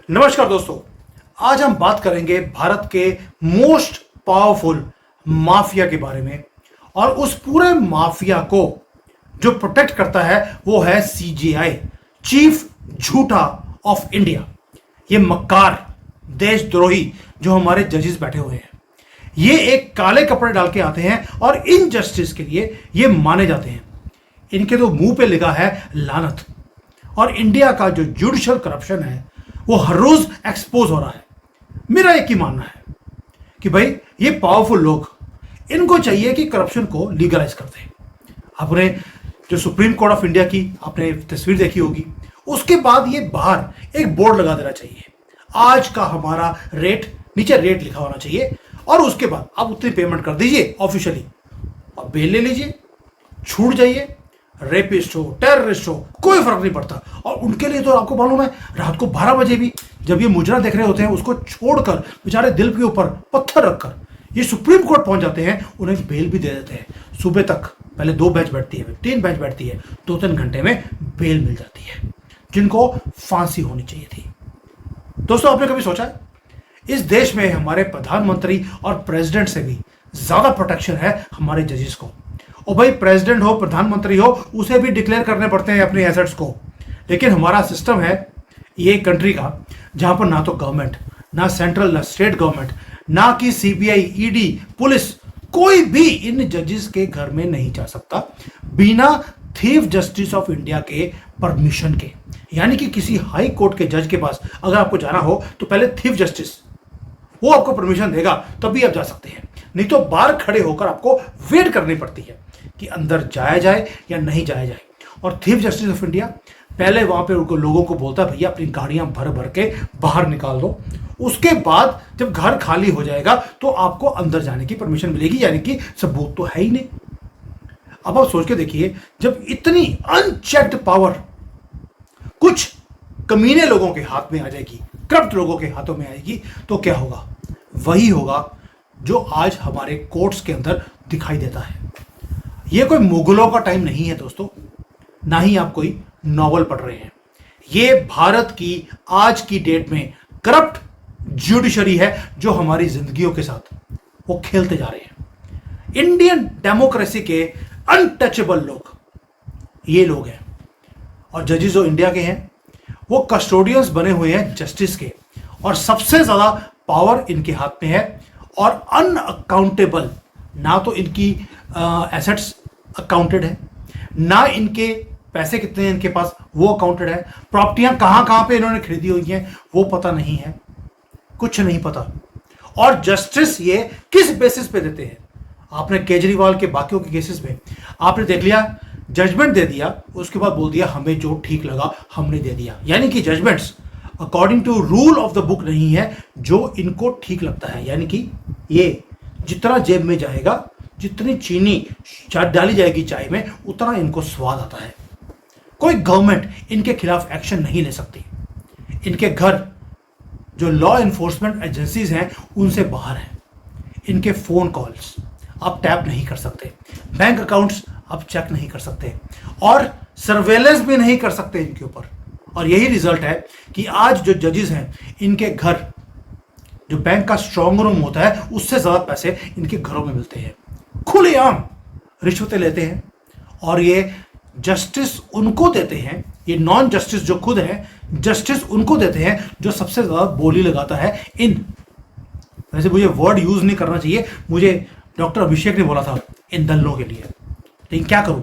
नमस्कार दोस्तों, आज हम बात करेंगे भारत के मोस्ट पावरफुल माफिया के बारे में। और उस पूरे माफिया को जो प्रोटेक्ट करता है वो है सीजेआई, चीफ झूठा ऑफ इंडिया। ये मक्कार देशद्रोही जो हमारे जजेस बैठे हुए हैं, ये एक काले कपड़े डाल के आते हैं और इनजस्टिस के लिए ये माने जाते हैं। इनके तो मुंह पे लिखा है लानत। और इंडिया का जो जुडिशियल करप्शन है वो हर रोज एक्सपोज हो रहा है। मेरा एक ही मानना है कि भाई ये पावरफुल लोग, इनको चाहिए कि करप्शन को लीगलाइज कर दें। आपने जो सुप्रीम कोर्ट ऑफ इंडिया की आपने तस्वीर देखी होगी, उसके बाद ये बाहर एक बोर्ड लगा देना चाहिए, आज का हमारा रेट, नीचे रेट लिखा होना चाहिए और उसके बाद आप उतनी पेमेंट कर दीजिए ऑफिशियली और बेल ले लीजिए, छूट जाइए। रेपिस्ट हो, टेररिस्ट हो, कोई फर्क नहीं पड़ता। और उनके लिए तो आपको मालूम है, रात को 12 बजे भी जब ये मुजरा देख रहे होते हैं, उसको छोड़कर बेचारे दिल के ऊपर पत्थर रखकर ये सुप्रीम कोर्ट पहुंच जाते हैं, उन्हें बेल भी दे देते हैं। सुबह तक पहले 2 बेंच बैठती है, 3 बेंच बैठती है, 2-3 घंटे में बेल मिल जाती है, जिनको फांसी होनी चाहिए थी। दोस्तों, आपने कभी सोचा है इस देश में हमारे प्रधानमंत्री और प्रेसिडेंट से भी ज्यादा प्रोटेक्शन है हमारे जजेस को? और भाई प्रेसिडेंट हो, प्रधानमंत्री हो, उसे भी डिक्लेयर करने पड़ते हैं अपने एसेट्स को। लेकिन हमारा सिस्टम है ये कंट्री का जहां पर ना तो गवर्नमेंट, ना सेंट्रल, ना स्टेट गवर्नमेंट, ना कि सीबीआई, ईडी, पुलिस, कोई भी इन जजेस के घर में नहीं जा सकता बिना चीफ जस्टिस ऑफ इंडिया के परमिशन के। यानी कि किसी हाई कोर्ट के जज के पास अगर आपको जाना हो तो पहले चीफ जस्टिस वो आपको परमिशन देगा, तभी आप जा सकते हैं। नहीं तो बाहर खड़े होकर आपको वेट करनी पड़ती है कि अंदर जाया जाए या नहीं जाया जाए। और चीफ जस्टिस ऑफ इंडिया पहले वहां पे उनको लोगों को बोलता है, भैया अपनी गाड़ियां भर भर के बाहर निकाल दो। उसके बाद जब घर खाली हो जाएगा तो आपको अंदर जाने की परमिशन मिलेगी, यानी कि सबूत तो है ही नहीं। अब आप सोच के देखिए, जब इतनी अनचेक्ड पावर कुछ कमीने लोगों के हाथ में आ जाएगी, करप्ट लोगों के हाथों में आएगी, तो क्या होगा? वही होगा जो आज हमारे कोर्ट्स के अंदर दिखाई देता है। यह कोई मुगलों का टाइम नहीं है दोस्तों, ना ही आप कोई नॉवल पढ़ रहे हैं। यह भारत की आज की डेट में करप्ट जुडिशरी है जो हमारी जिंदगियों के साथ वो खेलते जा रहे हैं। इंडियन डेमोक्रेसी के अनटचेबल लोग ये लोग हैं। और जजेस जो इंडिया के हैं वो कस्टोडियंस बने हुए हैं जस्टिस के, और सबसे ज्यादा पावर इनके हाथ में है। और अनअकाउंटेबल, ना तो इनकी एसेट्स अकाउंटेड है, ना इनके पैसे कितने हैं इनके पास वो अकाउंटेड है, प्रॉपर्टियां कहां कहां पे इन्होंने खरीदी हुई हैं वो पता नहीं है, कुछ नहीं पता। और जस्टिस ये किस बेसिस पे देते हैं? आपने केजरीवाल के बाकियों के केसेस में आपने देख लिया, जजमेंट दे दिया, उसके बाद बोल दिया हमें जो ठीक लगा हमने दे दिया। यानी कि judgments according to rule of the book नहीं है, जो इनको ठीक लगता है। यानी कि ये जितना जेब में जाएगा, जितनी चीनी डाली जाएगी चाय में, उतना इनको स्वाद आता है। कोई गवर्नमेंट इनके खिलाफ एक्शन नहीं ले सकती। इनके घर जो लॉ एनफोर्समेंट एजेंसीज हैं उनसे बाहर हैं। इनके फोन कॉल्स आप टैप नहीं कर सकते, बैंक अकाउंट्स आप चेक नहीं कर सकते, और सर्वेलेंस भी नहीं कर सकते इनके ऊपर। और यही रिजल्ट है कि आज जो जजेस हैं, इनके घर जो बैंक का स्ट्रॉन्ग रूम होता है उससे ज्यादा पैसे इनके घरों में मिलते हैं। खुलेआम रिश्वतें लेते हैं और ये जस्टिस उनको देते हैं, ये नॉन जस्टिस जो खुद है, जस्टिस उनको देते हैं जो सबसे ज्यादा बोली लगाता है इन, वैसे मुझे वर्ड यूज नहीं करना चाहिए, मुझे डॉक्टर अभिषेक ने बोला था इन दलों के लिए, लेकिन क्या करूं,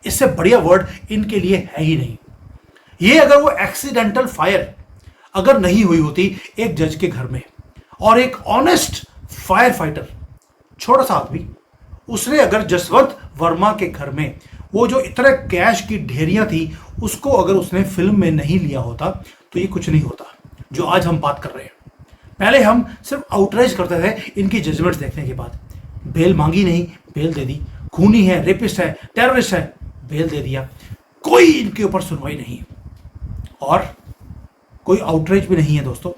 इससे बढ़िया वर्ड इनके लिए है ही नहीं। ये अगर वो एक्सीडेंटल फायर अगर नहीं हुई होती एक जज के घर में, और एक ऑनेस्ट फायर फाइटर, छोटा सा आदमी, उसने अगर जसवंत वर्मा के घर में वो जो इतने कैश की ढेरियां थी उसको अगर उसने फिल्म में नहीं लिया होता तो ये कुछ नहीं होता जो आज हम बात कर रहे हैं। पहले हम सिर्फ आउटराइज करते थे इनकी जजमेंट्स देखने के बाद, बेल मांगी नहीं, बेल दे दी, खूनी है, रेपिस्ट है, टेररिस्ट है, बेल दे दिया, कोई इनके ऊपर सुनवाई नहीं और कोई आउटरीच भी नहीं है दोस्तों।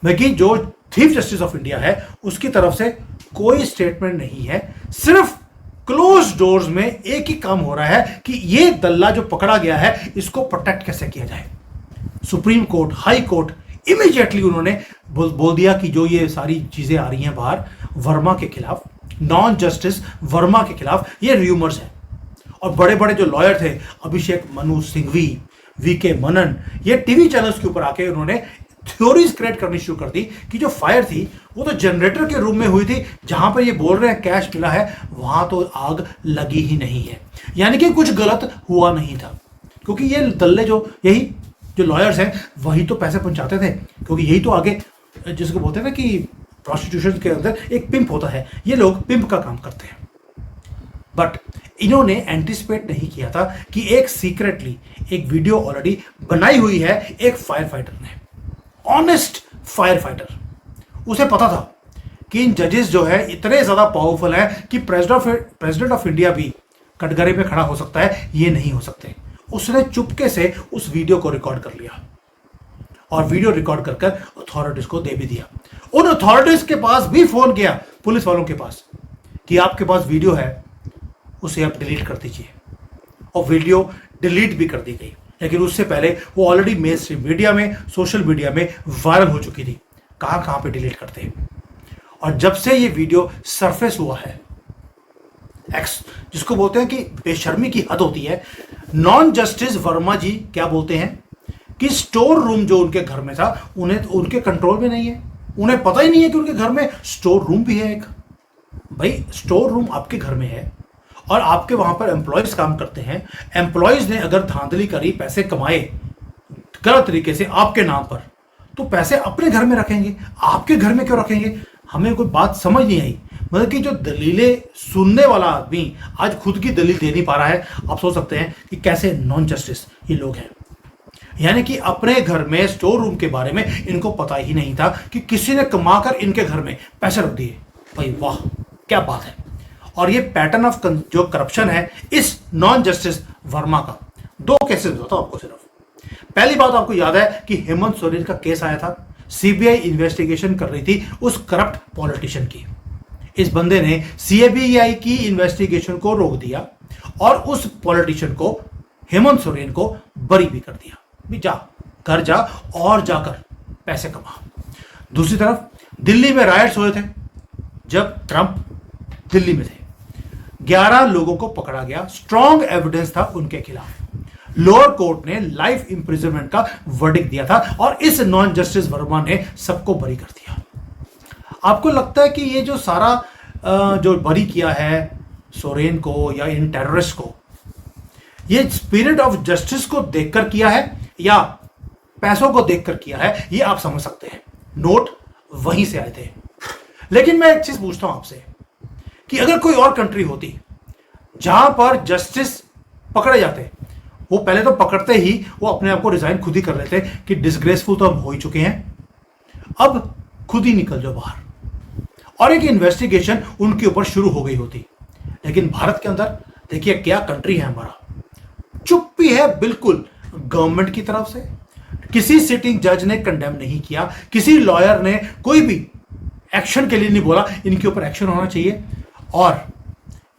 बाकी जो चीफ जस्टिस ऑफ इंडिया है उसकी तरफ से कोई स्टेटमेंट नहीं है, सिर्फ क्लोज डोर्स में एक ही काम हो रहा है कि ये दल्ला जो पकड़ा गया है इसको प्रोटेक्ट कैसे किया जाए। Supreme court, high court immediately उन्होंने बोल दिया कि जो ये सारी चीजें आ रही हैं बाहर वर्मा के खिलाफ, नॉन जस्टिस वर्मा के खिलाफ, ये र्यूमर्स हैं। और बड़े बड़े जो लॉयर थे, अभिषेक मनु सिंघवी, वीके मनन, ये टीवी चैनल्स के ऊपर आके उन्होंने थ्योरीज क्रिएट करनी शुरू कर दी कि जो फायर थी वो तो जनरेटर के रूम में हुई थी, जहां पर ये बोल रहे हैं कैश मिला है वहां तो आग लगी ही नहीं है, यानी कि कुछ गलत हुआ नहीं था। क्योंकि ये दल्ले यही जो लॉयर्स हैं वही तो पैसे पहुंचाते थे, क्योंकि यही तो आगे जिसको बोलते हैं ना कि प्रोस्टिट्यूशन के अंदर एक पिंप होता है, ये लोग पिंप का काम करते हैं। बट इन्होंने एंटिसिपेट नहीं किया था कि एक सीक्रेटली एक वीडियो ऑलरेडी बनाई हुई है एक फायर फाइटर ने, ऑनेस्ट फायर फाइटर। उसे पता था कि इन जजेस जो है इतने ज्यादा पावरफुल है कि प्रेसिडेंट ऑफ इंडिया भी कटघरे में खड़ा हो सकता है, ये नहीं हो सकते। उसने चुपके से उस वीडियो को रिकॉर्ड कर लिया और वीडियो रिकॉर्ड कर अथॉरिटीज को दे भी दिया। उन अथॉरिटीज के पास भी फोन किया, पुलिस वालों के पास, कि आपके पास वीडियो है उसे आप डिलीट कर दीजिए। और वीडियो डिलीट भी कर दी गई, लेकिन उससे पहले वो ऑलरेडी मेन स्ट्रीम मीडिया में, सोशल मीडिया में वायरल हो चुकी थी। कहां कहां पे डिलीट करते हैं। और जब से ये वीडियो सरफेस हुआ है, जिसको बोलते हैं कि बेशर्मी की हद होती है, नॉन जस्टिस वर्मा जी क्या बोलते हैं कि स्टोर रूम जो उनके घर में था उन्हें उनके कंट्रोल में नहीं है, उन्हें पता ही नहीं है कि उनके घर में स्टोर रूम भी है एक। भाई स्टोर रूम आपके घर में है और आपके वहां पर एम्प्लॉयज काम करते हैं, एम्प्लॉयज ने अगर धांधली करी, पैसे कमाए गलत तरीके से आपके नाम पर, तो पैसे अपने घर में रखेंगे, आपके घर में क्यों रखेंगे? हमें कोई बात समझ नहीं आई। मतलब कि जो दलीलें सुनने वाला आदमी आज खुद की दलील दे नहीं पा रहा है, आप सोच सकते हैं कि कैसे नॉन जस्टिस ये लोग हैं। यानी कि अपने घर में स्टोर रूम के बारे में इनको पता ही नहीं था कि किसी ने कमाकर इनके घर में पैसे रख दिए। भाई वाह, क्या बात है। और ये पैटर्न ऑफ जो करप्शन है इस नॉन जस्टिस वर्मा का, दो केसेस बताता हूं आपको सिर्फ। पहली बात आपको याद है कि हेमंत सोरेन का केस आया था, सीबीआई इन्वेस्टिगेशन कर रही थी उस करप्ट पॉलिटिशियन की। इस बंदे ने सीबीआई की इन्वेस्टिगेशन को रोक दिया और उस पॉलिटिशियन को, हेमंत सोरेन को, बरी भी कर दिया। भी जा, घर जा और जाकर पैसे कमा। दूसरी तरफ दिल्ली में रायट्स हुए थे जब ट्रंप दिल्ली में थे, 11 लोगों को पकड़ा गया, स्ट्रॉन्ग एविडेंस था उनके खिलाफ। लोअर कोर्ट ने लाइफ इंप्रिजनमेंट का वर्डिक्ट दिया था और इस नॉन जस्टिस वर्मा ने सबको बरी कर दिया। आपको लगता है कि ये जो सारा जो बरी किया है सोरेन को या इन टेररिस्ट को, ये स्पिरिट ऑफ जस्टिस को देखकर किया है या पैसों को देखकर किया है, ये आप समझ सकते हैं। नोट वहीं से आए थे। लेकिन मैं एक चीज पूछता हूं आपसे कि अगर कोई और कंट्री होती जहां पर जस्टिस पकड़े जाते, वो पहले तो पकड़ते ही वो अपने आप को रिजाइन खुद ही कर लेते कि डिसग्रेसफुल तो हम हो ही चुके हैं, अब खुद ही निकल जाओ बाहर, और एक इन्वेस्टिगेशन उनके ऊपर शुरू हो गई होती। लेकिन भारत के अंदर देखिए क्या कंट्री है हमारा, चुप्पी है बिल्कुल गवर्नमेंट की तरफ से। किसी सिटिंग जज ने कंडेम नहीं किया, किसी लॉयर ने कोई भी एक्शन के लिए नहीं बोला इनके ऊपर एक्शन होना चाहिए, और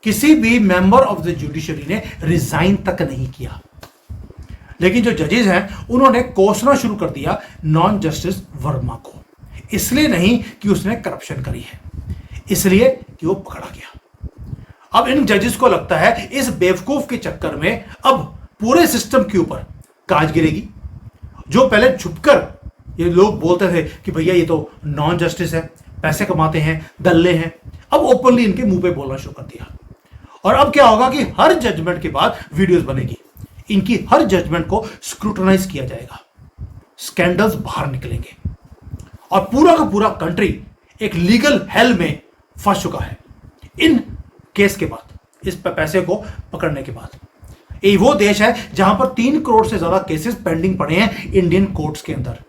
किसी भी मेंबर ऑफ द जुडिशरी ने रिजाइन तक नहीं किया। लेकिन जो जजेस हैं उन्होंने कोसना शुरू कर दिया नॉन जस्टिस वर्मा को, इसलिए नहीं कि उसने करप्शन करी है, इसलिए कि वो पकड़ा गया। अब इन जजेस को लगता है इस बेवकूफ के चक्कर में अब पूरे सिस्टम के ऊपर काज गिरेगी। जो पहले छुपकर ये लोग बोलते थे कि भैया ये तो नॉन जस्टिस है, पैसे कमाते हैं, दल्ले हैं, अब ओपनली इनके मुंह पे बोलना शुरू कर दिया। और अब क्या होगा कि हर जजमेंट के बाद वीडियोस बनेगी, इनकी हर जजमेंट को स्क्रूटनाइज किया जाएगा, स्कैंडल्स बाहर निकलेंगे और पूरा का पूरा कंट्री एक लीगल हेल में फंस चुका है इन केस के बाद, इस पैसे को पकड़ने के बाद। ये वो देश है जहां पर 3 करोड़ से ज्यादा केसेस पेंडिंग पड़े हैं इंडियन कोर्ट्स के अंदर।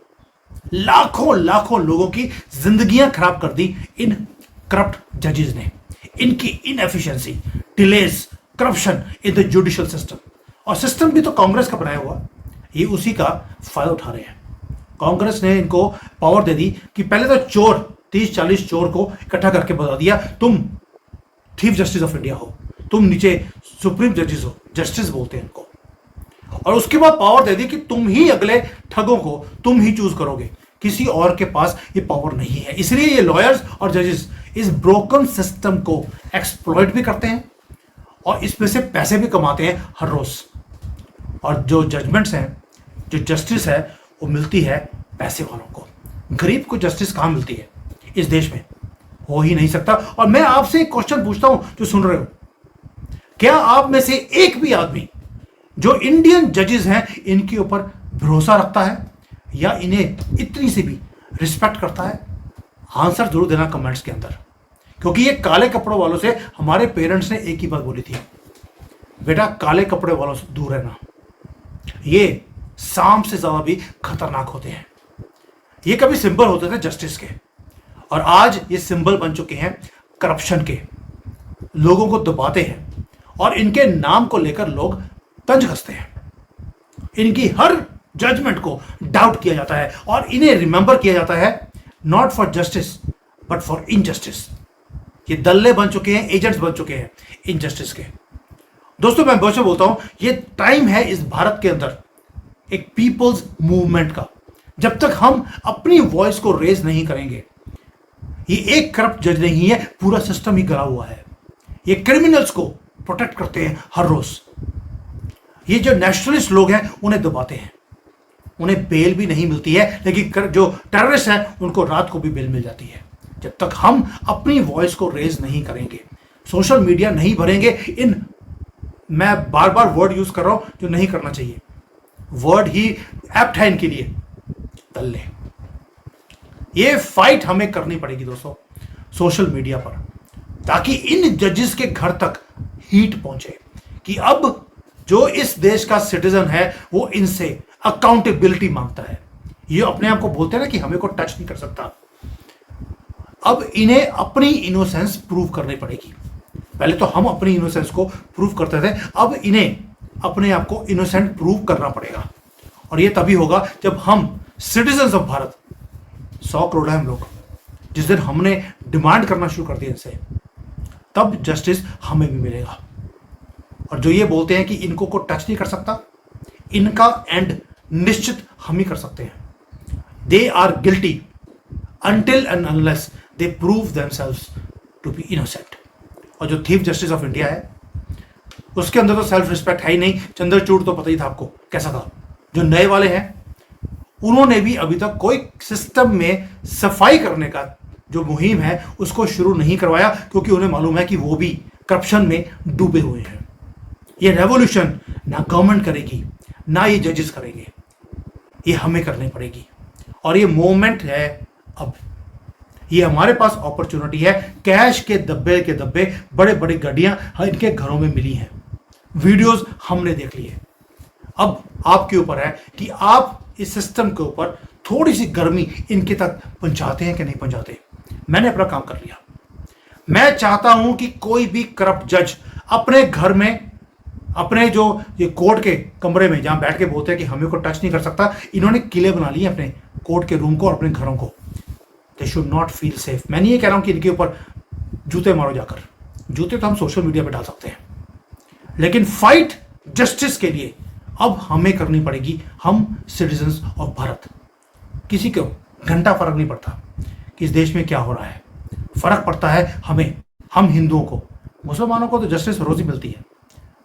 लाखों लाखों लोगों की जिंदगियां खराब कर दी इन करप्ट जजेस ने, इनकी inefficiency, delays, corruption in the judicial system. और सिस्टम भी तो कांग्रेस का बनाया हुआ, ये उसी का फायदा उठा रहे हैं। कांग्रेस ने इनको पावर दे दी कि पहले तो चोर 30-40 चोर को इकट्ठा करके बता दिया तुम चीफ जस्टिस ऑफ इंडिया हो, तुम नीचे सुप्रीम जजेस हो, जस्टिस बोलते हैं इनको। और उसके बाद पावर दे दी कि तुम ही अगले ठगों को तुम ही चूज करोगे किसी और के पास ये पावर नहीं है। इसलिए ये लॉयर्स और जजेस इस ब्रोकन सिस्टम को एक्सप्लॉइट भी करते हैं और इसमें से पैसे भी कमाते हैं हर रोज। और जो जजमेंट्स हैं, जो जस्टिस है, वो मिलती है पैसे वालों को। गरीब को जस्टिस कहां मिलती है इस देश में? हो ही नहीं सकता। और मैं आपसे एक क्वेश्चन पूछता हूं जो सुन रहे हो, क्या आप में से एक भी आदमी जो इंडियन जजेस हैं इनके ऊपर भरोसा रखता है या इन्हें इतनी सी भी रिस्पेक्ट करता है? आंसर जरूर देना कमेंट्स के अंदर, क्योंकि ये काले कपड़ों वालों से हमारे पेरेंट्स ने एक ही बात बोली थी, बेटा काले कपड़े वालों से दूर रहना, ये सांप से ज्यादा भी खतरनाक होते हैं। ये कभी सिंबल होते थे जस्टिस के, और आज ये सिंबल बन चुके हैं करप्शन के। लोगों को दबाते हैं और इनके नाम को लेकर लोग तंज कसते हैं। इनकी हर जजमेंट को डाउट किया जाता है और इन्हें रिमेंबर किया जाता है not for justice but for injustice. ये दल्ले बन चुके हैं, एजेंट्स बन चुके हैं इनजस्टिस के। दोस्तों मैं बहुत बोलता हूं, ये टाइम है इस भारत के अंदर एक पीपल्स मूवमेंट का। जब तक हम अपनी वॉइस को रेज नहीं करेंगे, ये एक करप्ट जज नहीं है, पूरा सिस्टम ही गला हुआ है। ये क्रिमिनल्स को प्रोटेक्ट करते हैं हर रोज। ये जो नेशनलिस्ट लोग हैं उन्हें दबाते हैं, उन्हें बेल भी नहीं मिलती है, लेकिन जो टेररिस्ट हैं उनको रात को भी बेल मिल जाती है। जब तक हम अपनी वॉइस को रेज नहीं करेंगे, सोशल मीडिया नहीं भरेंगे इन, मैं बार बार वर्ड यूज कर रहा हूं जो नहीं करना चाहिए, वर्ड ही एप्ट है इनके लिए, दल्ले। ये फाइट हमें करनी पड़ेगी दोस्तों सोशल मीडिया पर, ताकि इन जजेस के घर तक हीट पहुंचे कि अब जो इस देश का सिटीजन है वो इनसे अकाउंटेबिलिटी मांगता है। ये अपने आप को बोलते हैं ना कि हमें को टच नहीं कर सकता। अब इन्हें अपनी इनोसेंस प्रूव करनी पड़ेगी। पहले तो हम अपनी इनोसेंस को प्रूव करते थे, अब इन्हें अपने आप को इनोसेंट प्रूव करना पड़ेगा। और ये तभी होगा जब हम सिटीजन्स ऑफ भारत, 100 करोड़ है हम लोग, जिस दिन हमने डिमांड करना शुरू कर दिया इनसे, तब जस्टिस हमें भी मिलेगा। और जो ये बोलते हैं कि इनको को टच नहीं कर सकता, इनका एंड निश्चित हम ही कर सकते हैं। They are guilty until and unless they prove themselves to be innocent। और जो चीफ जस्टिस ऑफ इंडिया है उसके अंदर तो सेल्फ रिस्पेक्ट है ही नहीं। चंद्रचूड़ तो पता ही था आपको कैसा था। जो नए वाले हैं उन्होंने भी अभी तक कोई सिस्टम में सफाई करने का जो मुहिम है उसको शुरू नहीं करवाया, क्योंकि उन्हें मालूम है कि वो भी करप्शन में डूबे हुए हैं। ये रेवोल्यूशन ना गवर्नमेंट करेगी ना ये जजेस करेंगे, ये हमें करनी पड़ेगी। और ये मोमेंट है, अब ये हमारे पास अपॉर्चुनिटी है। कैश के डब्बे बड़े बड़े गाड़ियां इनके घरों में मिली हैं, वीडियोस हमने देख लिए। अब आपके ऊपर है कि आप इस सिस्टम के ऊपर थोड़ी सी गर्मी इनके तक पहुंचाते हैं कि नहीं पहुंचाते। मैंने अपना काम कर लिया। मैं चाहता हूं कि कोई भी करप्ट जज अपने घर में, अपने जो ये कोर्ट के कमरे में जहां बैठ के बोलते हैं कि हमें को टच नहीं कर सकता, इन्होंने किले बना लिए अपने कोर्ट के रूम को और अपने घरों को। They should not feel safe. मैं नहीं ये कह रहा हूं कि इनके ऊपर जूते मारो जाकर, जूते तो हम सोशल मीडिया पे डाल सकते हैं, लेकिन फाइट जस्टिस के लिए अब हमें करनी पड़ेगी। हम सिटीजन्स ऑफ भारत, किसी को घंटा फर्क नहीं पड़ता कि इस देश में क्या हो रहा है, फर्क पड़ता है हमें। हम हिंदुओं को, मुसलमानों को तो जस्टिस रोज ही मिलती है,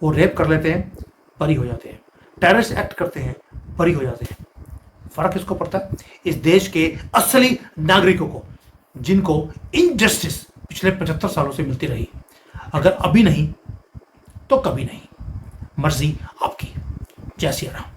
वो रेप कर लेते हैं बरी हो जाते हैं, टेररिस्ट एक्ट करते हैं बरी हो जाते हैं। फर्क किसको पड़ता है? इस देश के असली नागरिकों को, जिनको इनजस्टिस पिछले 75 सालों से मिलती रही। अगर अभी नहीं तो कभी नहीं। मर्जी आपकी। जय सिया राम।